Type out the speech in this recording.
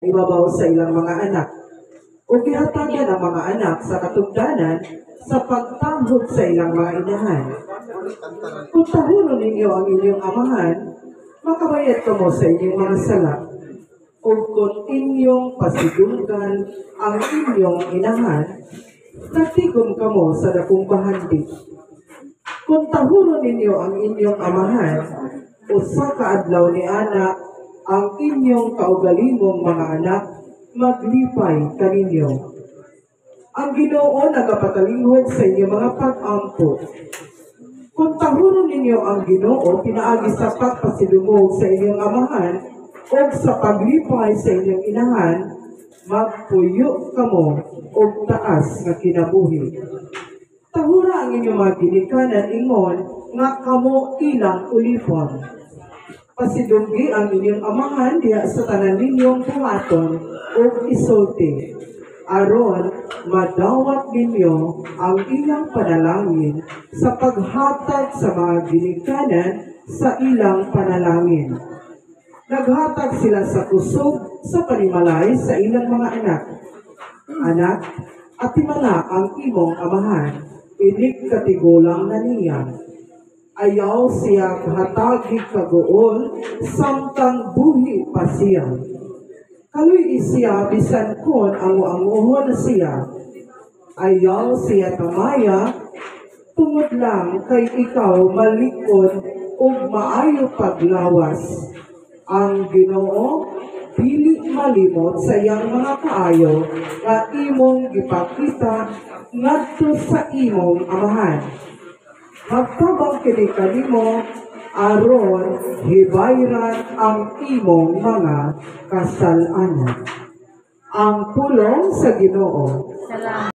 ibabaw sa ilang mga anak. O gihatagan ang mga anak sa katugdanan sa pagtambod sa ilang mga inahan. Kung tahuron ninyo ang inyong amahan, makabayad kamo sa inyong mga sala. O kung inyong pasidunggan ang inyong inahan, nagtigom kamo sa dakong bahandi. Kung tahuron ninyo ang inyong amahan, usa ka adlaw ni anak, ang inyong kaugalingong mga anak, maglipay kaninyo. Ang Ginoo nagapatalinghod sa inyong mga pag-ampo. Kung tahuron ninyo ang Ginoo, pinaagi sa pagpasidungog sa inyong amahan o sa paglipay sa inyong inahan, magpuyo kamo o taas nga kinabuhi. Tahura ang inyong mga ginikanan ingon nga kamo ilang ulipon. Pasidunggi ang inyong amahan diha sa tanan ninyong buhaton o isulti. Aron madawat ninyo ang ilang panalangin sa paghatag sa mga ginikanan sa ilang panalangin. Naghatag sila sa kusog sa panimalay sa ilang mga anak. Anak, atimala ang imong amahan, inig katigulang na niya. Ayaw siya kahatagi kagool, samtang buhi pa siya. Kaluy siya bisan kon ango-angohon siya. Ayaw siya tamaya, tungod lang kay ikaw malikod o maayo paglawas. Ang Ginoo dili malimot sa iyang mga kaayo nga imong gipakita ngadto sa imong amahan. Magtabang kini kanimo aron hibayran ang imong mga kasalanan. Ang pulong sa Ginoo.